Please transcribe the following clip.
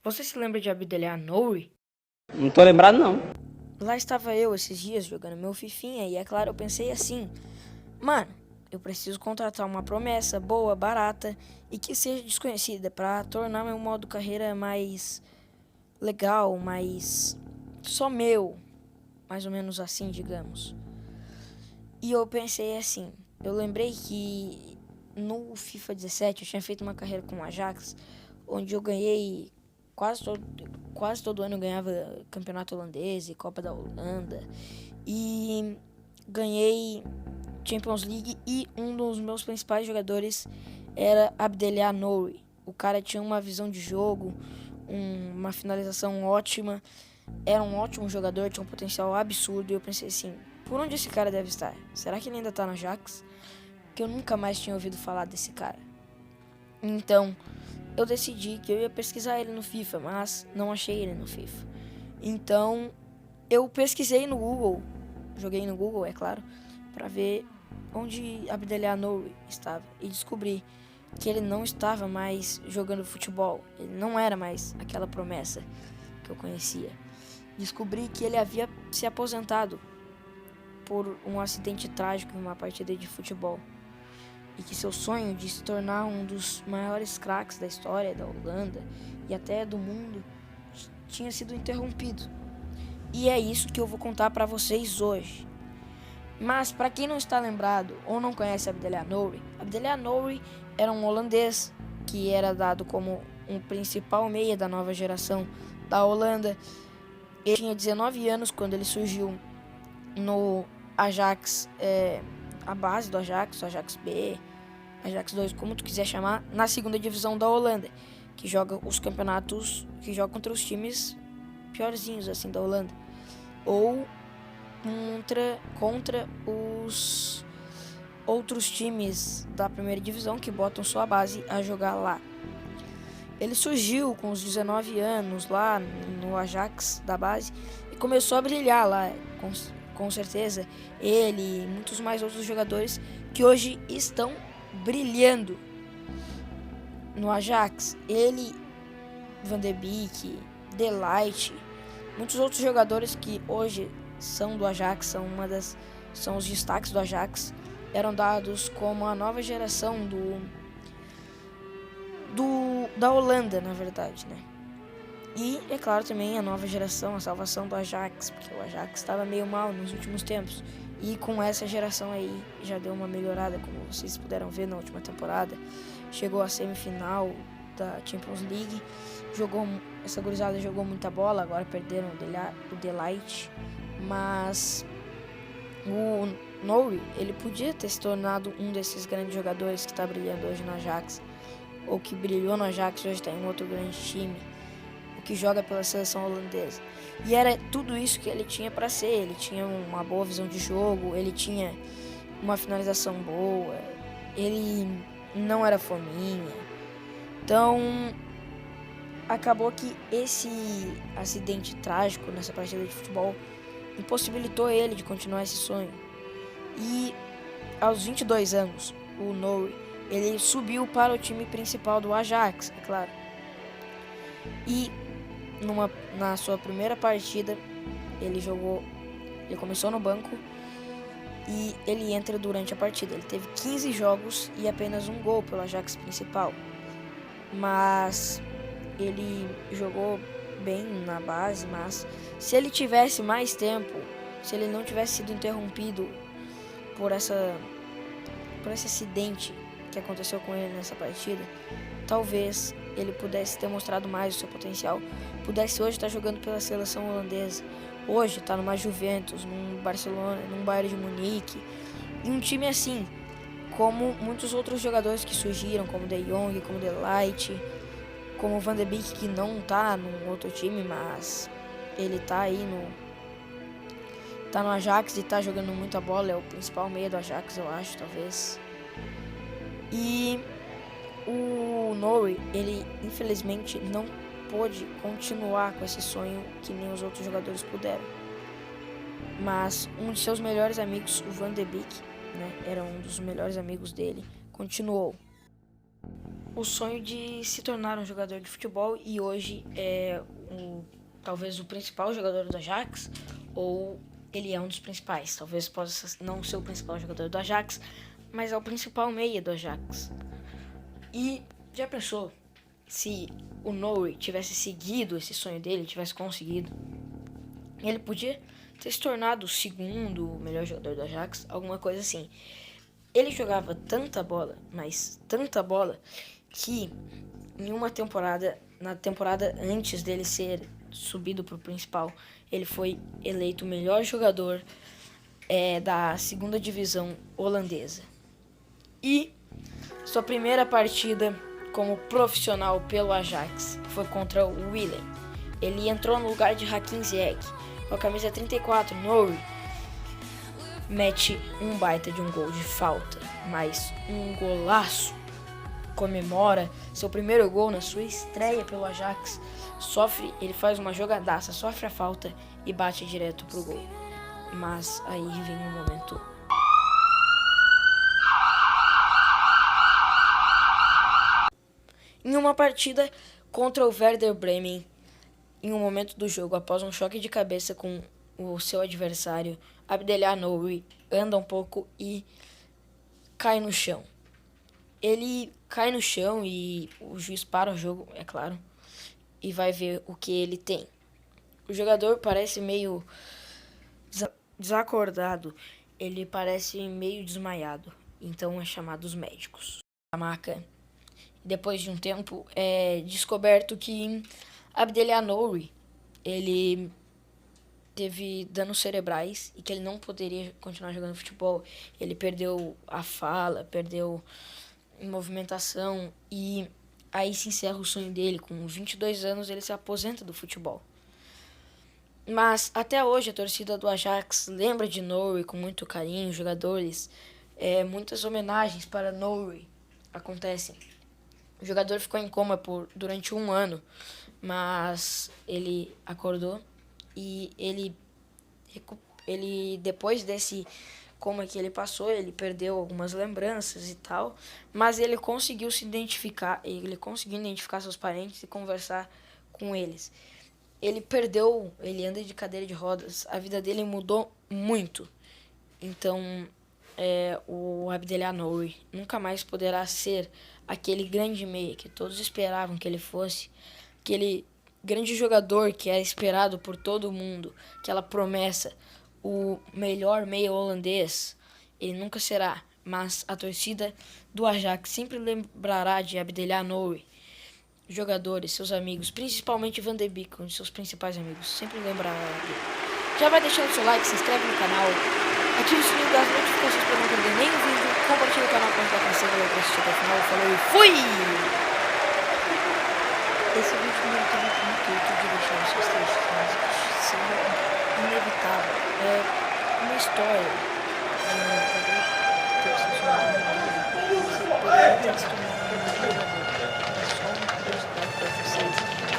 Você se lembra de Abdellah Nouri? Não tô lembrado, não. Lá estava eu esses dias jogando meu fifinha e é claro, eu pensei assim: mano, eu preciso contratar uma promessa boa, barata e que seja desconhecida para tornar meu modo carreira mais legal, mais só meu, mais ou menos assim, digamos. E eu pensei assim, eu lembrei que no FIFA 17 eu tinha feito uma carreira com o Ajax, onde eu ganhei quase todo, quase todo ano eu ganhava campeonato holandês e Copa da Holanda. E ganhei Champions League e um dos meus principais jogadores era Abdellah Nouri. O cara tinha uma visão de jogo, uma finalização ótima, era um ótimo jogador, tinha um potencial absurdo e eu pensei assim, por onde esse cara deve estar? Será que ele ainda tá no Ajax? Porque eu nunca mais tinha ouvido falar desse cara. Então, eu decidi que eu ia pesquisar ele no FIFA, mas não achei ele no FIFA. Então, eu pesquisei no Google, joguei no Google, é claro, para ver onde Abdellah Nouri estava e descobri que ele não estava mais jogando futebol, ele não era mais aquela promessa que eu conhecia. Descobri que ele havia se aposentado por um acidente trágico em uma partida de futebol e que seu sonho de se tornar um dos maiores craques da história da Holanda e até do mundo tinha sido interrompido. E é isso que eu vou contar para vocês hoje. Mas para quem não está lembrado ou não conhece Abdellah Nouri era um holandês que era dado como um principal meia da nova geração da Holanda. Ele tinha 19 anos quando ele surgiu no Ajax, a base do Ajax, o Ajax B, Ajax 2, como tu quiser chamar, na segunda divisão da Holanda, que joga os campeonatos, que joga contra os times piorzinhos assim da Holanda, ou contra os outros times da primeira divisão que botam sua base a jogar lá. Ele surgiu com os 19 anos lá no Ajax da base e começou a brilhar lá, com certeza. Ele e muitos mais outros jogadores que hoje estão brilhando no Ajax. Ele, Van de Beek, De Ligt, muitos outros jogadores que hoje são do Ajax, são os destaques do Ajax, eram dados como a nova geração da Holanda, na verdade, né? E, é claro, também a nova geração, a salvação do Ajax, porque o Ajax estava meio mal nos últimos tempos. E com essa geração aí já deu uma melhorada, como vocês puderam ver na última temporada. Chegou à semifinal da Champions League, essa gurizada jogou muita bola, agora perderam o De Ligt, mas o Nouri, ele podia ter se tornado um desses grandes jogadores que está brilhando hoje no Ajax, ou que brilhou no Ajax e hoje está em outro grande time, ou que joga pela seleção holandesa. E era tudo isso que ele tinha para ser. Ele tinha uma boa visão de jogo, ele tinha uma finalização boa, ele não era fominha. Então, acabou que esse acidente trágico nessa partida de futebol impossibilitou ele de continuar esse sonho. E aos 22 anos, o Nouri, ele subiu para o time principal do Ajax, é claro. E na sua primeira partida, ele começou no banco e ele entra durante a partida. Ele teve 15 jogos e apenas um gol pelo Ajax principal. Mas ele jogou bem na base, mas se ele tivesse mais tempo, se ele não tivesse sido interrompido por esse acidente que aconteceu com ele nessa partida, talvez ele pudesse ter mostrado mais o seu potencial, pudesse hoje estar jogando pela seleção holandesa, hoje estar numa Juventus, num Barcelona, num Bayern de Munique, e um time assim, como muitos outros jogadores que surgiram, como De Jong, como De Ligt, como Van de Beek, que não tá num outro time, mas ele tá aí tá no Ajax e tá jogando muita bola, é o principal meia do Ajax, eu acho, talvez. E o Nouri, ele infelizmente não pôde continuar com esse sonho que nem os outros jogadores puderam. Mas um de seus melhores amigos, o Van de Beek, né, era um dos melhores amigos dele, continuou. o sonho de se tornar um jogador de futebol e hoje é talvez o principal jogador do Ajax, ou ele é um dos principais. Talvez possa não ser o principal jogador do Ajax, mas é o principal meia do Ajax. E já pensou se o Nouri tivesse seguido esse sonho dele, tivesse conseguido? Ele podia ter se tornado o segundo melhor jogador do Ajax, alguma coisa assim. Ele jogava tanta bola, mas tanta bola, que em uma temporada, na temporada antes dele ser subido para o principal, ele foi eleito o melhor jogador da segunda divisão holandesa. E sua primeira partida como profissional pelo Ajax foi contra o Willem. Ele entrou no lugar de Hakim Ziyech. Com a camisa 34, Nouri mete um baita de um gol de falta, mas um golaço. Comemora seu primeiro gol na sua estreia pelo Ajax. Ele faz uma jogadaça, sofre a falta e bate direto pro gol. Mas aí vem um momento. Em uma partida contra o Werder Bremen, em um momento do jogo, após um choque de cabeça com o seu adversário, Abdellah Nouri anda um pouco e cai no chão. Ele cai no chão e o juiz para o jogo, é claro, e vai ver o que ele tem. O jogador parece meio desacordado, ele parece meio desmaiado, então é chamado os médicos. A maca, depois de um tempo, é descoberto que Abdellah Nouri, ele teve danos cerebrais e que ele não poderia continuar jogando futebol. Ele perdeu a fala, perdeu movimentação e aí se encerra o sonho dele. Com 22 anos ele se aposenta do futebol. Mas até hoje a torcida do Ajax lembra de Nouri com muito carinho. Jogadores, muitas homenagens para Nouri acontecem. O jogador ficou em coma durante 1 ano, mas ele acordou e ele depois desse coma que ele passou, ele perdeu algumas lembranças e tal, mas ele conseguiu identificar seus parentes e conversar com eles. Ele anda de cadeira de rodas, a vida dele mudou muito. Então, o Abdellah Nouri nunca mais poderá ser aquele grande meia que todos esperavam que ele fosse, aquele grande jogador que era esperado por todo mundo, aquela promessa, o melhor meia holandês. Ele nunca será, mas a torcida do Ajax sempre lembrará de Abdellah Nouri. Jogadores, seus amigos, principalmente Van de Beek, um de seus principais amigos, sempre lembrará dele. Já vai deixando seu like, se inscreve no canal, ative o sininho das notificações para não perder nenhum vídeo, compartilha o canal com a crescendo para assistir até o final. Falou e fui! Esse vídeo não tem muito intuito de deixar vocês tristes, mas sendo inevitável. É uma história. Você poderia ter se tornado um jogador. É só uma curiosidade para vocês.